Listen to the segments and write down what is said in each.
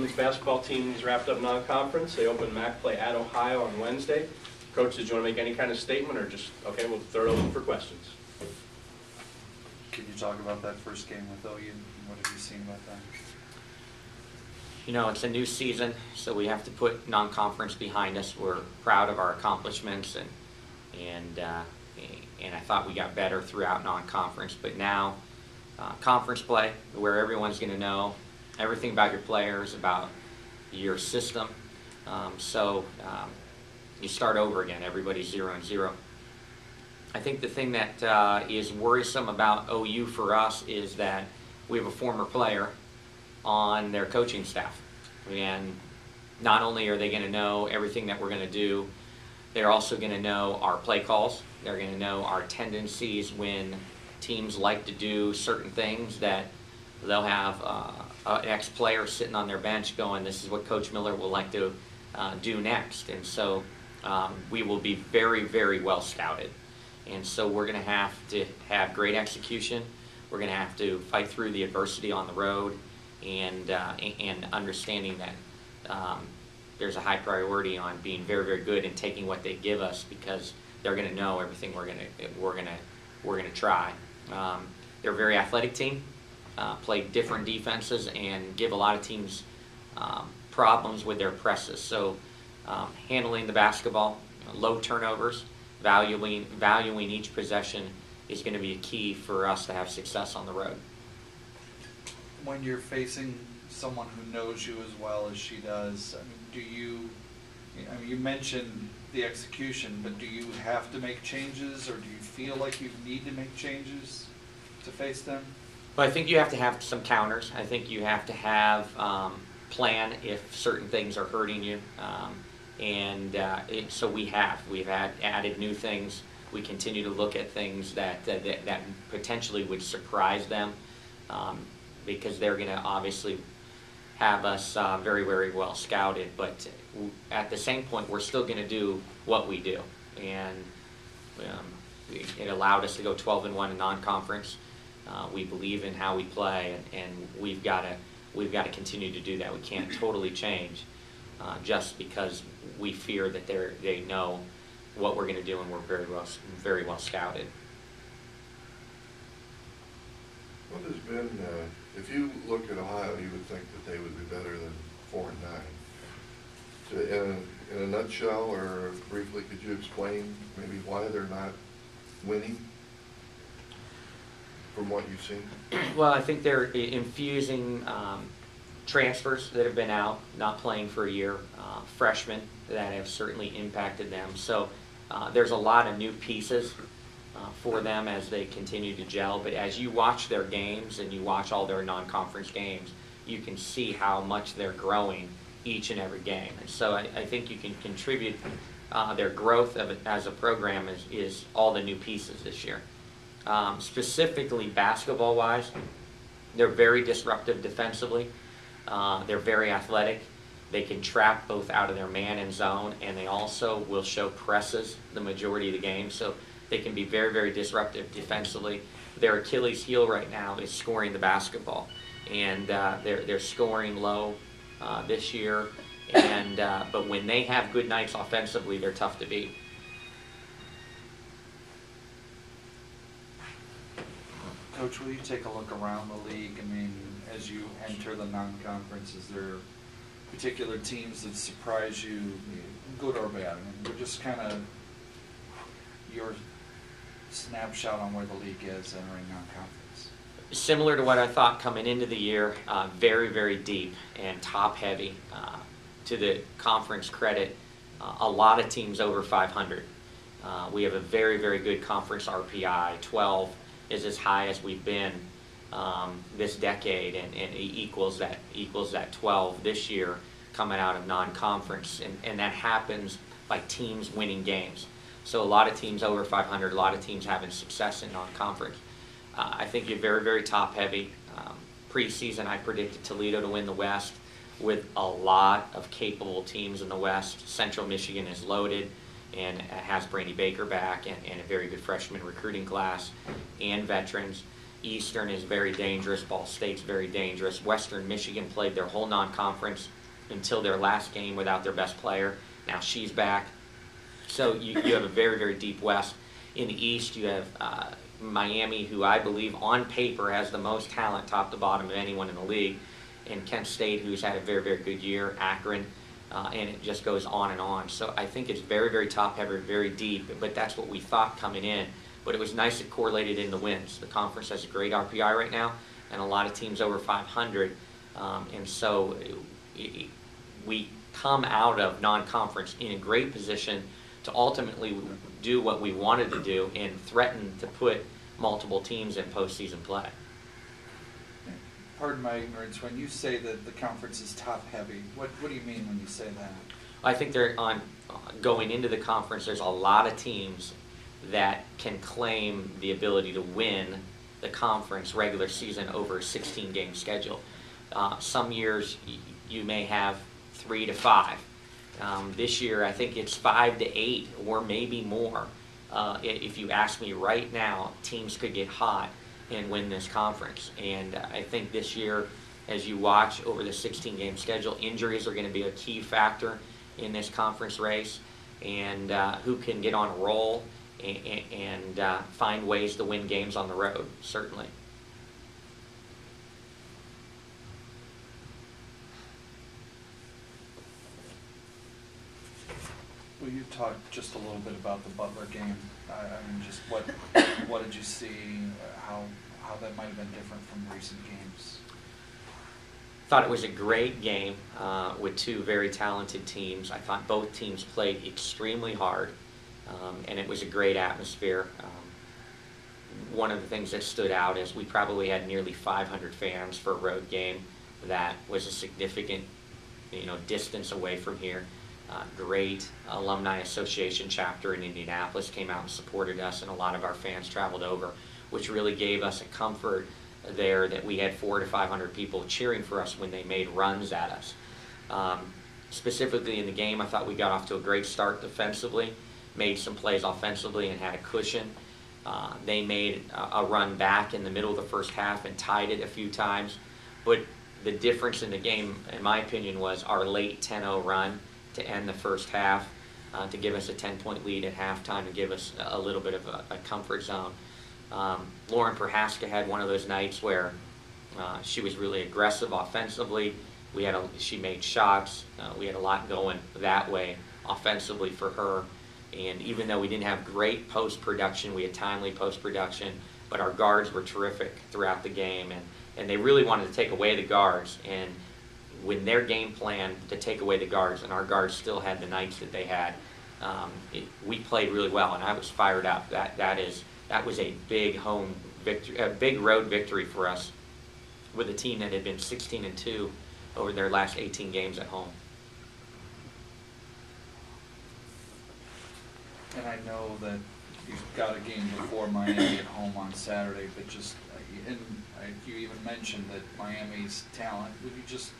women's basketball team is wrapped up non-conference. They open MAC play at Ohio on Wednesday. Coach, did you want to make any kind of statement, or just, okay, we'll throw it open for questions? Can you talk about that first game with OU? What have you seen about that? You know, it's a new season, so we have to put non-conference behind us. We're proud of our accomplishments, and I thought we got better throughout non-conference. But now, conference play, where everyone's going to know everything about your players, about your system. You start over again. Everybody's 0-0. I think the thing that is worrisome about OU for us is that we have a former player on their coaching staff. And not only are they going to know everything that we're going to do, they're also going to know our play calls. They're going to know our tendencies when teams like to do certain things, that they'll have an ex-player sitting on their bench going, this is what Coach Miller will like to do next. And so we will be very, very well scouted. And so we're going to have great execution. We're going to have to fight through the adversity on the road, and understanding that there's a high priority on being very, very good and taking what they give us, because they're going to know everything we're going to try. They're a very athletic team, play different defenses, and give a lot of teams problems with their presses. So handling the basketball, low turnovers, valuing each possession is going to be a key for us to have success on the road. When you're facing someone who knows you as well as she does, you mentioned the execution, but do you have to make changes, or do you feel like you need to make changes to face them? Well, I think you have to have some counters. I think you have to have plan if certain things are hurting you. So we've added new things. We continue to look at things that potentially would surprise them, because they're going to obviously have us very, very well scouted. But at the same point, we're still going to do what we do, and it allowed us to go 12-1 in non-conference. We believe in how we play, and we've got to continue to do that. We can't totally change just because we fear that they know what we're going to do, and we're very well scouted. What has been, if you look at Ohio, you would think that they would be better than 4-9. So in a nutshell, or briefly, could you explain maybe why they're not winning from what you've seen? Well, I think they're infusing transfers that have been out, not playing for a year, freshmen that have certainly impacted them. So there's a lot of new pieces for them as they continue to gel. But as you watch their games and you watch all their non-conference games, you can see how much they're growing each and every game. And so I think you can contribute their growth as a program is all the new pieces this year. Specifically basketball-wise, they're very disruptive defensively. They're very athletic. They can trap both out of their man and zone, and they also will show presses the majority of the game. So they can be very, very disruptive defensively. Their Achilles heel right now is scoring the basketball, and they're scoring low this year. But when they have good nights offensively, they're tough to beat. Coach, will you take a look around the league? As you enter the non-conference, is there particular teams that surprise you, good or bad? We're just kind of your snapshot on where the league is entering non-conference. Similar to what I thought coming into the year, very, very deep and top-heavy. To the conference credit, a lot of teams over 500. We have a very, very good conference RPI. 12 is as high as we've been this decade, and it equals that 12 this year coming out of non-conference, and that happens by teams winning games. So a lot of teams over 500, a lot of teams having success in non-conference. I think you're very, very top-heavy. Preseason, I predicted Toledo to win the West with a lot of capable teams in the West. Central Michigan is loaded and has Brandy Baker back, and a very good freshman recruiting class and veterans. Eastern is very dangerous. Ball State's very dangerous. Western Michigan played their whole non-conference until their last game without their best player. Now she's back. So you have a very, very deep West. In the East, you have Miami, who I believe on paper has the most talent top to bottom of anyone in the league, and Kent State, who's had a very, very good year, Akron, and it just goes on and on. So I think it's very, very top-heavy, very deep, but that's what we thought coming in. But it was nice it correlated in the wins. The conference has a great RPI right now, and a lot of teams over 500, and so we come out of non-conference in a great position to ultimately do what we wanted to do and threaten to put multiple teams in postseason play. Pardon my ignorance, when you say that the conference is top-heavy, what do you mean when you say that? I think they're going into the conference, there's a lot of teams that can claim the ability to win the conference regular season over a 16-game schedule. Some years you may have 3 to 5. This year I think it's 5 to 8 or maybe more. If you ask me right now, teams could get hot and win this conference. And I think this year, as you watch over the 16-game schedule, injuries are going to be a key factor in this conference race, and who can get on a roll and find ways to win games on the road, certainly. Well, you talked just a little bit about the Butler game. I mean, just what did you see? How that might have been different from recent games? Thought it was a great game with two very talented teams. I thought both teams played extremely hard, and it was a great atmosphere. One of the things that stood out is we probably had nearly 500 fans for a road game. That was a significant, distance away from here. Great Alumni Association chapter in Indianapolis came out and supported us, and a lot of our fans traveled over, which really gave us a comfort there that we had 400 to 500 people cheering for us when they made runs at us. Specifically in the game, I thought we got off to a great start defensively, made some plays offensively and had a cushion. They made a run back in the middle of the first half and tied it a few times. But the difference in the game, in my opinion, was our late 10-0 run to end the first half, to give us a 10-point lead at halftime, to give us a little bit of a comfort zone. Lauren Prohaska had one of those nights where she was really aggressive offensively. She made shots. We had a lot going that way offensively for her. And even though we didn't have great post-production, we had timely post-production, but our guards were terrific throughout the game. And they really wanted to take away the guards. And when their game plan to take away the guards, and our guards still had the nights that they had, we played really well, and I was fired up. That was a big home victory, a big road victory for us, with a team that had been 16-2 over their last 18 games at home. And I know that you've got a game before Miami at home on Saturday, but just, you even mentioned that Miami's talent. Would you just,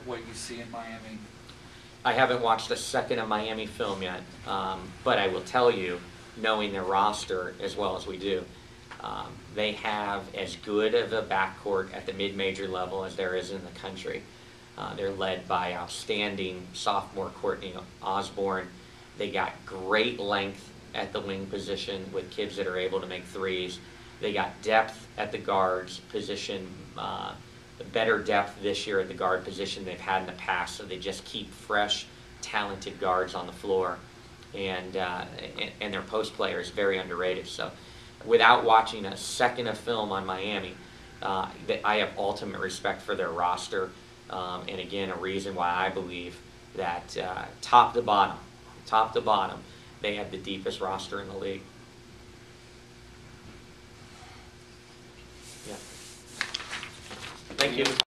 what you see in Miami? I haven't watched a second of Miami film yet, but I will tell you, knowing their roster as well as we do, they have as good of a backcourt at the mid-major level as there is in the country. They're led by outstanding sophomore Courtney Osborne. They got great length at the wing position with kids that are able to make threes. They got depth at the guards position, better depth this year at the guard position they've had in the past, so they just keep fresh, talented guards on the floor. And their post player is very underrated. So without watching a second of film on Miami, I have ultimate respect for their roster, and again, a reason why I believe that top to bottom, they have the deepest roster in the league. Yeah. Thank you.